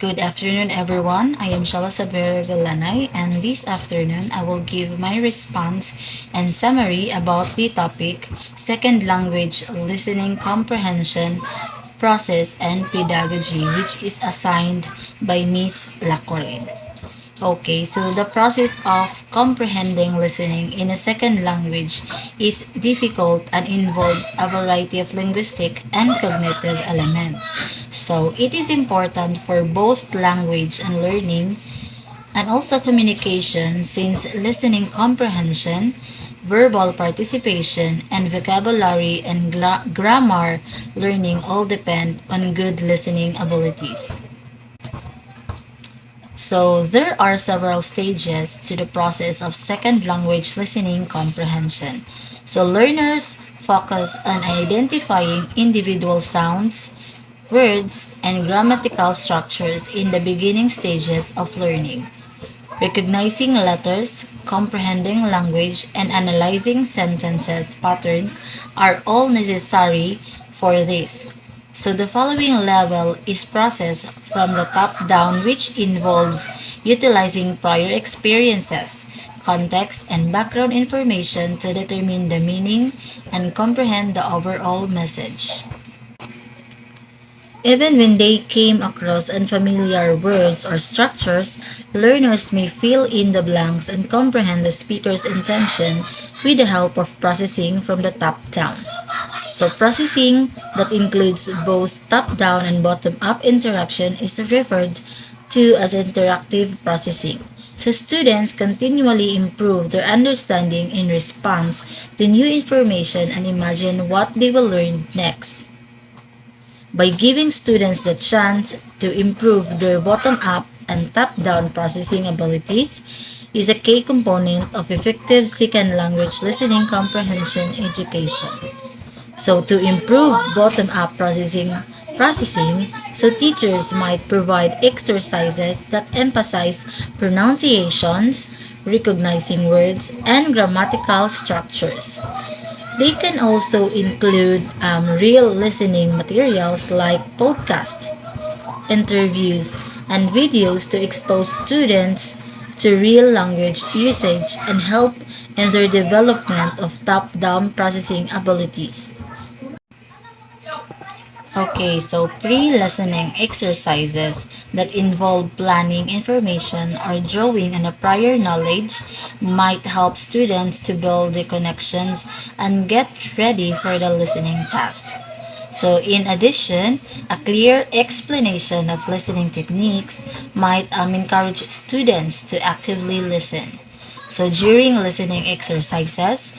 Good afternoon, everyone. I am Shala Saber Galanay, and this afternoon I will give my response and summary about the topic Second Language Listening Comprehension Process and Pedagogy, which is assigned by Miss Lacorin. Okay, so the process of comprehending listening in a second language is difficult and involves a variety of linguistic and cognitive elements. So it is important for both language and learning and also communication since listening comprehension, verbal participation, and vocabulary and grammar learning all depend on good listening abilities. So, there are several stages to the process of second language listening comprehension. So, learners focus on identifying individual sounds, words, and grammatical structures in the beginning stages of learning. Recognizing letters, comprehending language, and analyzing sentences patterns are all necessary for this. So the following level is processed from the top down, which involves utilizing prior experiences, context, and background information to determine the meaning and comprehend the overall message. Even when they came across unfamiliar words or structures, learners may fill in the blanks and comprehend the speaker's intention with the help of processing from the top down. So processing that includes both top-down and bottom-up interaction is referred to as interactive processing. So students continually improve their understanding in response to new information and imagine what they will learn next. By giving students the chance to improve their bottom-up and top-down processing abilities is a key component of effective second language listening comprehension education. So to improve bottom-up processing, so teachers might provide exercises that emphasize pronunciations, recognizing words, and grammatical structures. They can also include real listening materials like podcasts, interviews, and videos to expose students to real language usage and help in their development of top-down processing abilities. Okay, so pre-listening exercises that involve planning information or drawing on a prior knowledge might help students to build the connections and get ready for the listening task. So in addition, a clear explanation of listening techniques might encourage students to actively listen. So during listening exercises,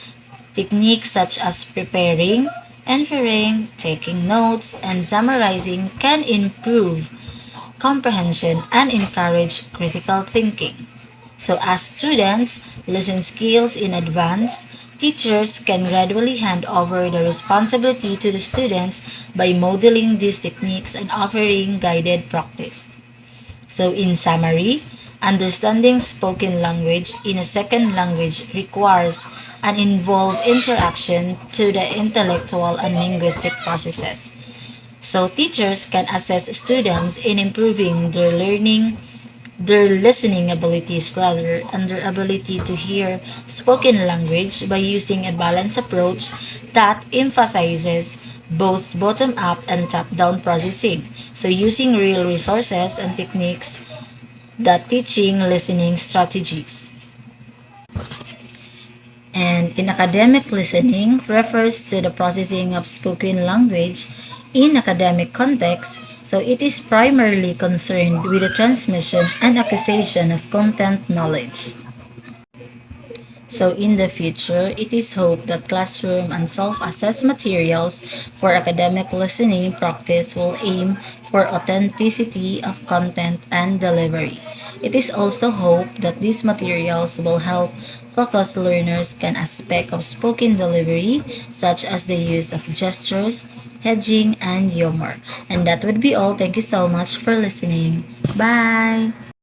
techniques such as preparing, inferring, taking notes, and summarizing can improve comprehension and encourage critical thinking. So as students listen skills in advance, teachers can gradually hand over the responsibility to the students by modeling these techniques and offering guided practice. So in summary, understanding spoken language in a second language requires an involved interaction to the intellectual and linguistic processes. So teachers can assess students in improving their listening abilities rather and their ability to hear spoken language by using a balanced approach that emphasizes both bottom-up and top-down processing. So using real resources and techniques that teaching listening strategies. And in academic listening refers to the processing of spoken language in academic context, so it is primarily concerned with the transmission and acquisition of content knowledge. So in the future, it is hoped that classroom and self-assessed materials for academic listening practice will aim for authenticity of content and delivery. It is also hoped that these materials will help focus learners on aspects of spoken delivery such as the use of gestures, hedging, and humor. And that would be all. Thank you so much for listening. Bye!